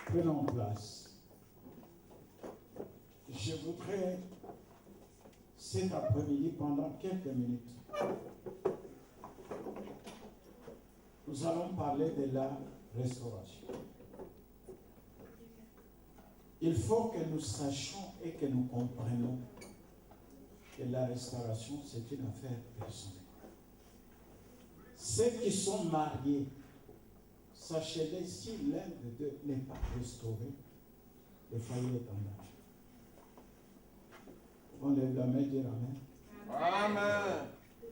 Prenons place. Je voudrais, cet après-midi, pendant quelques minutes, nous allons parler de la restauration. Il faut que nous sachions et que nous comprenions que la restauration, c'est une affaire personnelle. Ceux qui sont mariés, sachez-le, si l'un de deux n'est pas restauré, le foyer est en danger. On lève la main et dire Amen. Amen.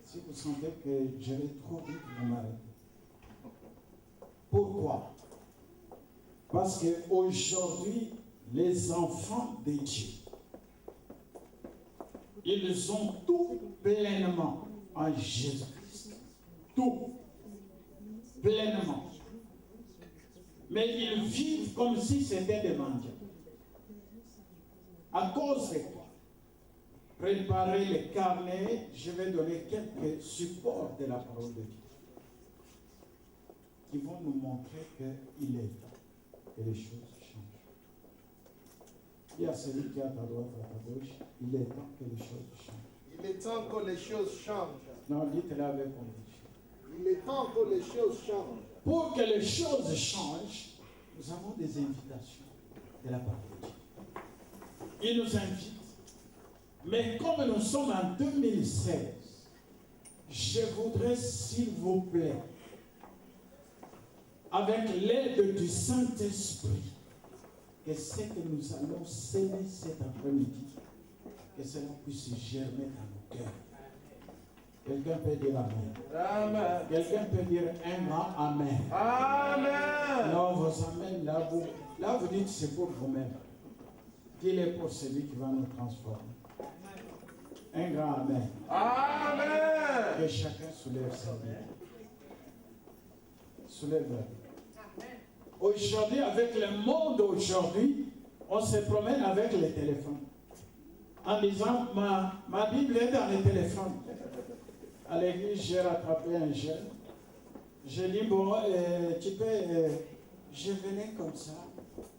Si vous sentez que je vais trop vite, vous m'arrêtez. Pourquoi? Parce qu'aujourd'hui, les enfants de Dieu, ils ont tout pleinement en Jésus-Christ. Tout pleinement. Mais ils vivent comme si c'était des mendiants. À cause de quoi? Préparez les carnets, je vais donner quelques supports de la parole de Dieu qui vont nous montrer qu'il est temps que les choses changent. Il y a celui qui est à ta droite, à ta gauche, il est temps que les choses changent. Il est temps que les choses changent. Non, dites-le avec conviction. Il est temps que les choses changent. Pour que les choses changent, nous avons des invitations de la parole de Dieu. Il nous invite. Mais comme nous sommes en 2016, je voudrais, s'il vous plaît, avec l'aide du Saint-Esprit, que ce que nous allons s'aimer cet après-midi, que cela puisse germer dans nos cœurs. Quelqu'un peut dire Amen. Amen. Quelqu'un peut dire un grand Amen. Amen. Non, vos Amen, là vous dites c'est pour vous-même. Dis-le pour celui qui va nous transformer. Un grand Amen. Amen. Que chacun soulève sa vie. Soulève-la. Aujourd'hui, avec le monde aujourd'hui, on se promène avec les téléphones. En disant, ma Bible est dans les téléphones. À l'église, j'ai rattrapé un jeune. J'ai dit, bon, tu peux... je venais comme ça.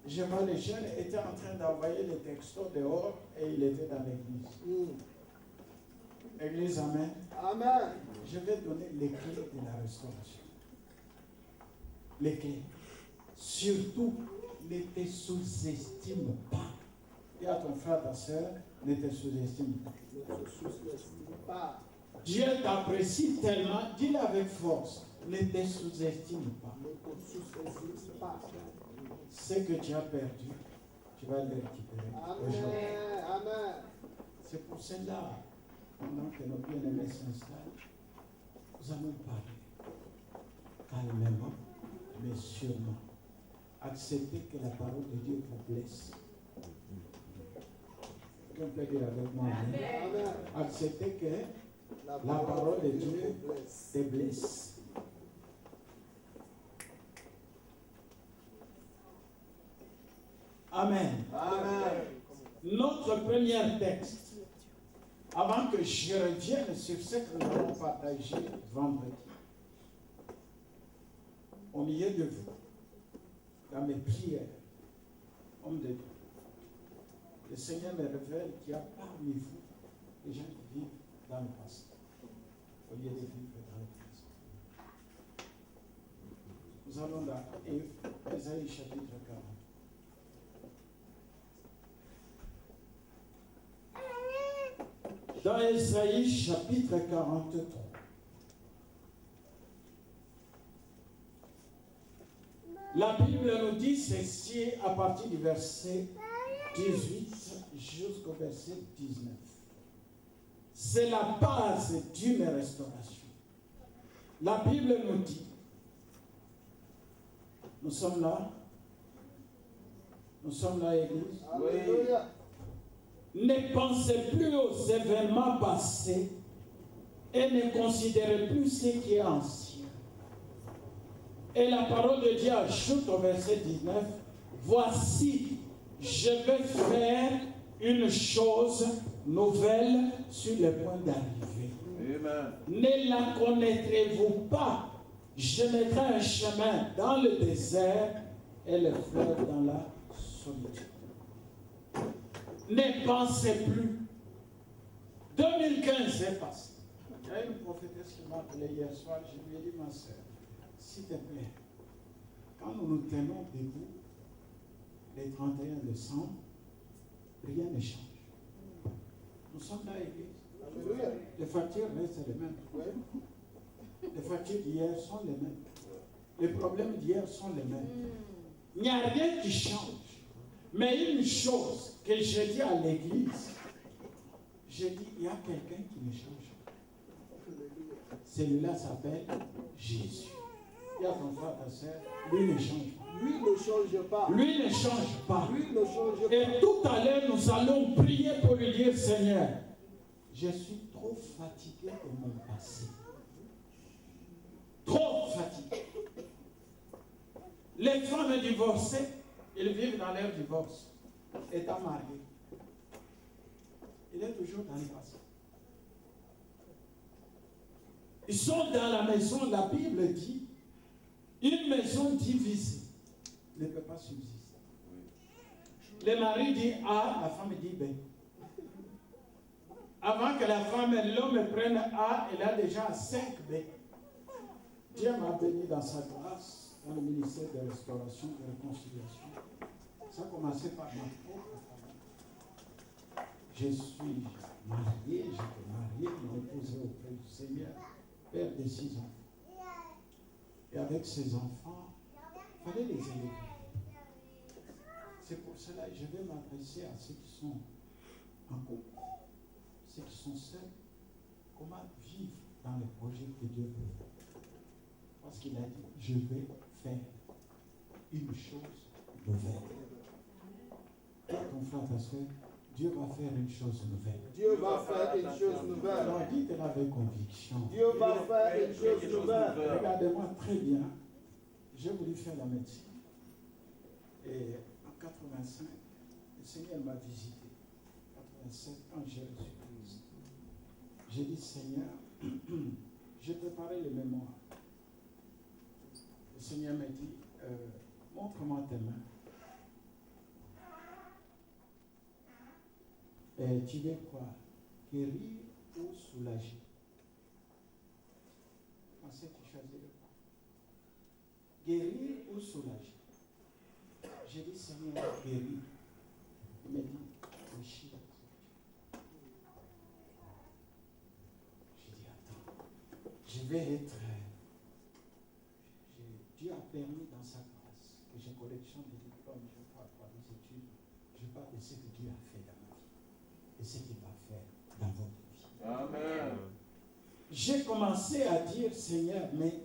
Je vois le jeune était en train d'envoyer les textos dehors et il était dans l'église. Église, Amen. Amen. Je vais donner les clés de la restauration. Les clés. Surtout, ne te sous-estime pas. Dis à ton frère, ta soeur, ne te sous-estime pas. Ne te sous-estime pas. Dieu t'apprécie tellement, dis-le avec force, ne te sous-estime pas. Ne te sous-estime pas. Ce que tu as perdu, tu vas le récupérer aujourd'hui. Amen. Amen. C'est pour cela, pendant que nos bien-aimés s'installent, nous allons parler calmement, mais sûrement. Acceptez que la parole de Dieu vous blesse. Quelqu'un peut dire avec moi, Amen. acceptez que la parole de Dieu te blesse. Amen. Amen. Notre premier texte, avant que je revienne sur ce que nous avons partagé vendredi, au milieu de vous, dans mes prières, homme de Dieu, le Seigneur me révèle qu'il y a parmi vous des gens qui vivent dans le passé, au lieu de vivre dans le présent. Nous allons dans Ésaïe chapitre 40. Dans Ésaïe chapitre 43. La Bible nous dit ceci à partir du verset 18 jusqu'au verset 19. C'est la base d'une restauration. La Bible nous dit, nous sommes là, Église. Alléluia. Ne pensez plus aux événements passés et ne considérez plus ce qui est ancien. Et la parole de Dieu ajoute au verset 19, voici, je vais faire une chose nouvelle sur le point d'arriver. Amen. Ne la connaîtrez-vous pas? Je mettrai un chemin dans le désert et les fleurs dans la solitude. Ne pensez plus. 2015 est passé. Il y a une prophétesse qui m'a appelé hier soir. Je lui ai dit, ma soeur, s'il te plaît, quand nous nous tenons debout, les 31 décembre, rien ne change. Nous sommes dans l'église. Les factures restent les mêmes. Les factures d'hier sont les mêmes. Les problèmes d'hier sont les mêmes. Il n'y a rien qui change. Mais une chose que j'ai dit à l'église, j'ai dit, il y a quelqu'un qui ne change pas. Celui-là s'appelle Jésus. Il y a ton frère, ta soeur, lui ne change pas. Lui ne change pas. Lui ne change pas. Lui ne change pas. Et tout à l'heure, nous allons prier pour lui dire, Seigneur, je suis trop fatigué de mon passé. Trop fatigué. Les femmes divorcées, ils vivent dans leur divorce. Étant marié, il est toujours dans le passé. Ils sont dans la maison, la Bible dit, une maison divisée ne peut pas subsister. Le mari dit A, la femme dit B. Avant que la femme et l'homme prennent A, elle a déjà 5 B. Dieu m'a béni dans sa grâce, dans le ministère de restauration et de réconciliation. Ça a commencé par ma propre famille. Je suis marié, j'étais marié, mon épouse est auprès du Seigneur, père de 6 enfants. Et avec ces enfants, il fallait les élever. C'est pour cela que je vais m'adresser à ceux qui sont en couple, ceux qui sont seuls, comment vivre dans les projets que Dieu veut faire. Parce qu'il a dit, je vais faire une chose nouvelle. Toi, ton frère, ta soeur, Dieu va faire une chose nouvelle. Dieu va faire une chose nouvelle. Alors dites-le avec conviction. Dieu va faire une chose nouvelle. Regardez-moi très bien. J'ai voulu faire la médecine. Et en 85, le Seigneur m'a visité. En 87, quand j'ai reçu Christ, j'ai dit, Seigneur, j'ai préparé le mémoire. Le Seigneur m'a dit, montre-moi tes mains. Et tu veux quoi? Guérir ou soulager? Pensez que tu choisirais quoi? Guérir ou soulager? J'ai dit, Seigneur, guérir. Il m'a dit, oui. J'ai dit, attends, je vais être. Dieu a permis dans sa grâce que j'ai collection de diplômes, je parle pas des études, je parle de ce que Dieu a fait dans ma vie et ce qu'il va faire dans votre vie. Amen. J'ai commencé à dire, Seigneur, mais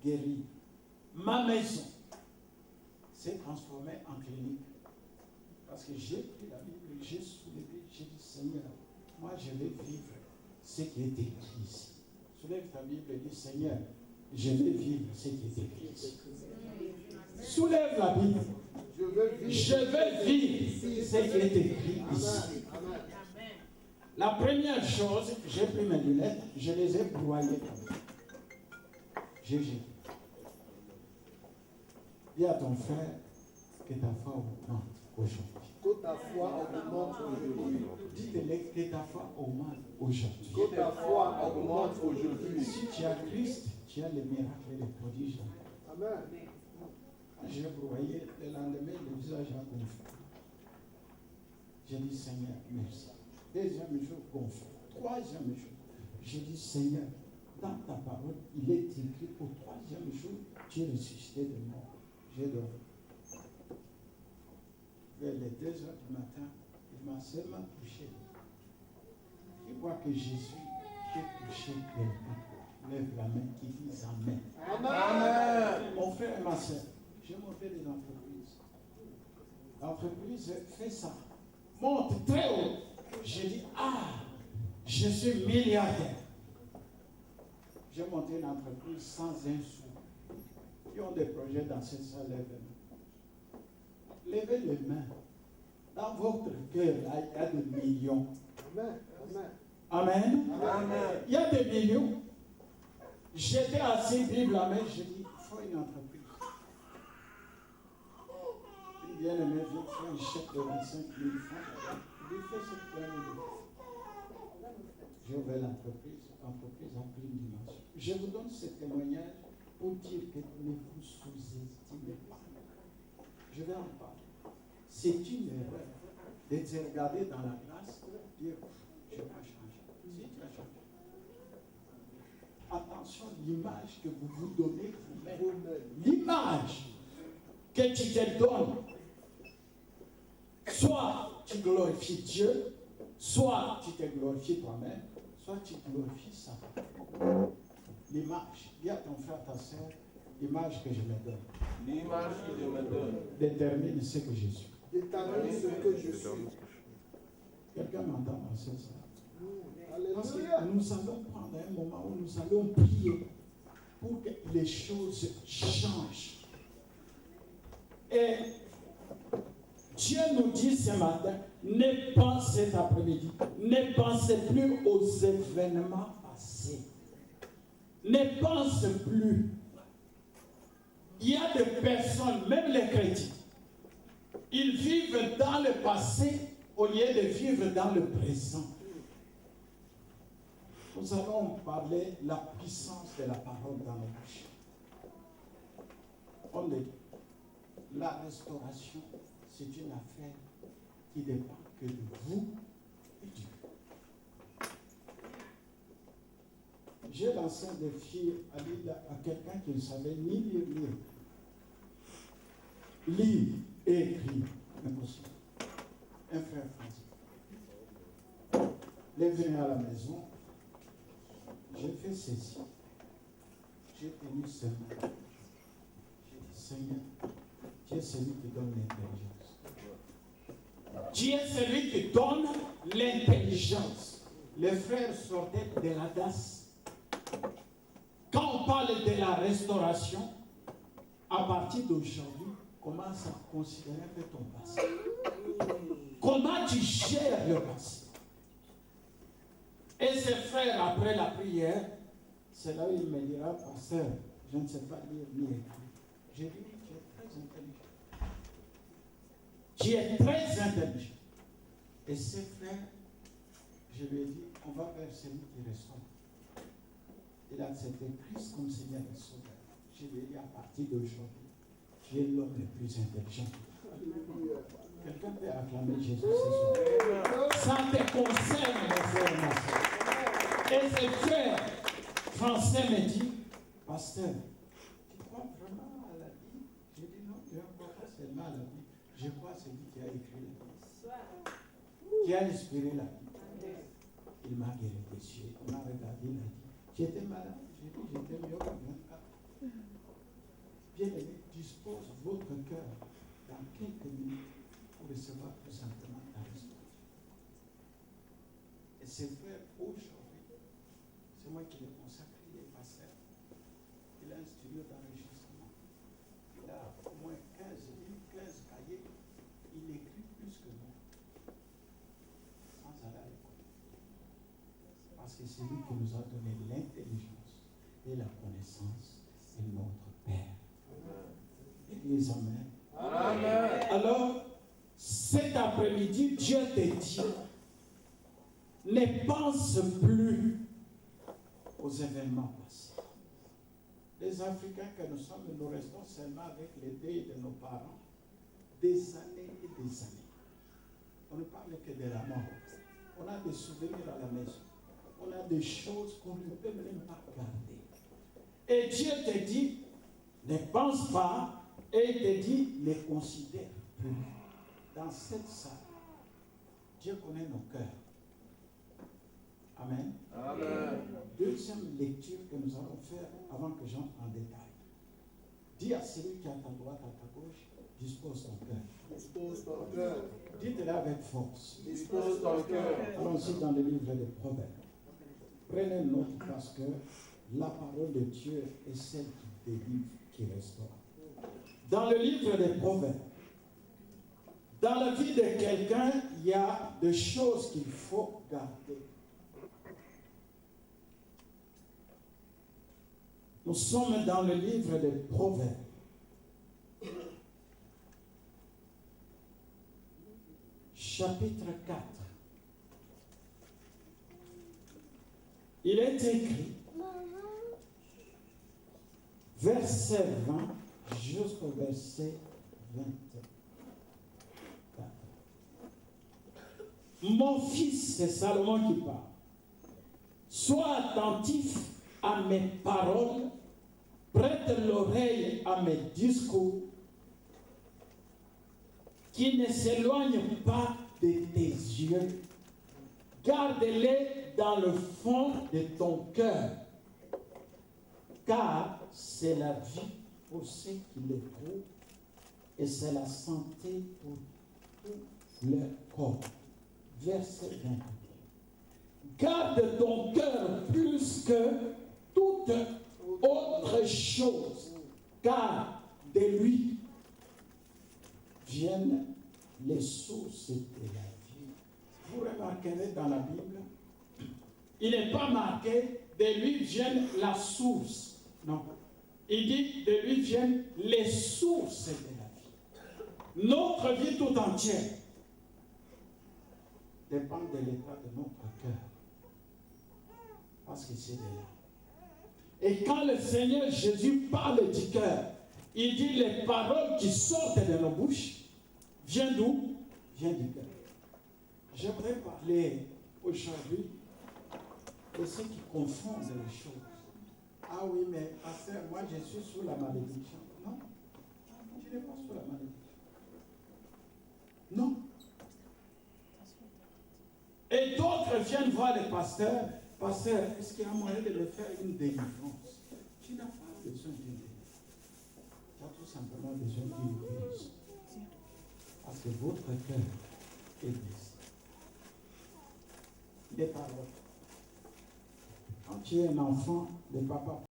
guéris. Ma maison s'est transformée en clinique. Parce que j'ai pris la Bible, j'ai soulevé, j'ai dit, Seigneur, moi je vais vivre ce qui est écrit ici. Soulève ta Bible et dis, Seigneur, je vais vivre ce qui est écrit ici. Soulève la Bible. Je vais vivre ce qui est écrit ici. La première chose, j'ai pris mes lunettes, je les ai broyées. J'ai jeté. Dis à ton frère que ta foi augmente aujourd'hui. Que ta foi augmente aujourd'hui. Dis-le que ta foi augmente aujourd'hui. Que ta foi augmente aujourd'hui. Si tu as Christ, tu as les miracles et les prodiges. Amen. J'ai broyé le lendemain, le visage a gonflé. J'ai dit, Seigneur, merci. Deuxième jour, gonflé. Troisième jour, j'ai dit, Seigneur, dans ta parole, il est écrit au troisième jour, tu es ressuscité de mort. J'ai dormi. Vers les 2 heures du matin, il m'a seulement touché. Tu vois que Jésus peut toucher quelqu'un. Lève la main qui dit Amen. Amen. Mon frère et ma soeur, j'ai monté des entreprises. L'entreprise fait ça. Monte très haut. J'ai dit, je suis milliardaire. J'ai monté une entreprise sans un sou. Qui ont des projets dans cette salle, levez les mains. Dans votre cœur, là, il y a des millions. Amen. Amen. Amen. Il y a des millions. J'étais assis, Bible à main, j'ai dit, il faut une entreprise. lui ai fait un chèque de 25 000 francs. Je lui ai fait cette planète. J'ai ouvert l'entreprise a pris une dimension. Je vous donne ce témoignage pour dire que ne vous sous-estimez pas. Je vais en parler. C'est une erreur de te regarder dans la glace et dire je vais changer. Si tu vas changer. Attention, l'image que vous vous donnez vous-même. L'image que tu te donnes. Soit tu glorifies Dieu, soit tu te glorifies toi-même, soit tu glorifies Satan. L'image, dis à ton frère, ta soeur, l'image que je me donne. L'image que je me donne détermine ce que je suis. Détermine ce que je suis. Quelqu'un m'entend penser ça? Parce que Alléluia. nous allons prendre un moment où nous allons prier pour que les choses changent. Et Dieu nous dit ce matin, ne pensez cet après-midi, ne pensez plus aux événements passés. Ne pensez plus. Il y a des personnes, même les chrétiens, ils vivent dans le passé au lieu de vivre dans le présent. Nous allons parler de la puissance de la parole dans nos bouches. On le dit, la restauration, c'est une affaire qui dépend que de vous et Dieu. J'ai lancé un défi à quelqu'un qui ne savait ni lire ni écrire. Lire et écrire, impossible. Un frère français. Il est venu à la maison. J'ai fait ceci. J'ai tenu ce matin. J'ai dit, Seigneur, tu es celui qui donne l'intelligence. Tu es celui qui donne l'intelligence. Les frères sortaient de la DAS. Quand on parle de la restauration, à partir d'aujourd'hui, commence à considérer un peu ton passé. Comment tu gères le passé? Et ces frères, après la prière, c'est là où il me dira, pasteur, je ne sais pas lire ni écrire. J'ai dit, tu es très intelligent. Tu es très intelligent. Et ces frères, je lui ai dit, on va vers celui qui restaure. Il a accepté Christ comme Seigneur et Sauveur. Je lui ai dit, à partir d'aujourd'hui, tu es l'homme le plus intelligent. Quelqu'un peut acclamer Jésus ce soir. Ça te concerne, mon frère et ma soeur. Et ce frère français me dit, pasteur, tu crois vraiment à la Bible? J'ai dit non, je ne crois pas seulement à la Bible. Je crois à celui qui a écrit la Bible. Qui a inspiré la Bible. Il m'a guéri des yeux. Il m'a regardé, il a dit, j'étais malade. J'ai dit, j'étais mieux que 24. Bien-aimé, dispose votre cœur dans quelques minutes pour recevoir tout simplement la restauration. Et ce frère, aujourd'hui, c'est moi qui l'ai consacré, il est pasteur. Il a un studio d'enregistrement. Il a au moins 15 cahiers. Il écrit plus que moi. Sans aller à l'école. Parce que c'est lui qui nous a donné l'intelligence et la connaissance de notre Père. Église, amen. Amen. Alors, cet après-midi, Dieu te dit, ne pense plus aux événements passés. Les Africains que nous sommes, nous restons seulement avec les deuils de nos parents, des années et des années. On ne parle que de la mort. On a des souvenirs à la maison. On a des choses qu'on ne peut même pas garder. Et Dieu te dit, ne pense pas, et il te dit, ne considère plus. Dans cette salle, Dieu connaît nos cœurs. Amen. Amen. Deuxième lecture que nous allons faire avant que j'entre en détail. Dis à celui qui est à ta droite, à ta gauche, dispose ton cœur. Dispose ton cœur. Dites-le avec force. Dispose ton cœur. Allons-y dans le livre des Proverbes. Prenez note parce que la parole de Dieu est celle qui délivre, qui restaure. Dans le livre des Proverbes, dans la vie de quelqu'un, il y a des choses qu'il faut garder. Nous sommes dans le livre des Proverbes. chapitre 4. Il est écrit, verset 20 jusqu'au verset 24. Mon fils, c'est Salomon qui parle. Sois attentif à mes paroles, prête l'oreille à mes discours, qui ne s'éloignent pas de tes yeux. Garde-les dans le fond de ton cœur, car c'est la vie pour ceux qui les trouvent et c'est la santé pour tout leur corps. Verset 21. Garde ton cœur plus que toute autre chose, car de lui viennent les sources de la vie. Vous remarquerez dans la Bible, il n'est pas marqué de lui viennent la source. Non. Il dit de lui viennent les sources de la vie. Notre vie tout entière dépend de l'état de notre cœur. Parce que c'est de là. Et quand le Seigneur Jésus parle du cœur, il dit les paroles qui sortent de nos bouches viennent d'où? Viennent du cœur. J'aimerais parler aujourd'hui de ceux qui confondent les choses. Ah oui, mais pasteur, moi je suis sous la malédiction. Non, tu n'es pas sous la malédiction. Non. Et d'autres viennent voir le pasteur. Pasteur, est-ce qu'il y a moyen de me faire une délivrance? Tu n'as pas besoin d'une délivrance. Tu as tout simplement besoin d'une guérison. Parce que votre cœur est blessé. Les paroles. Quand tu es un enfant, le papa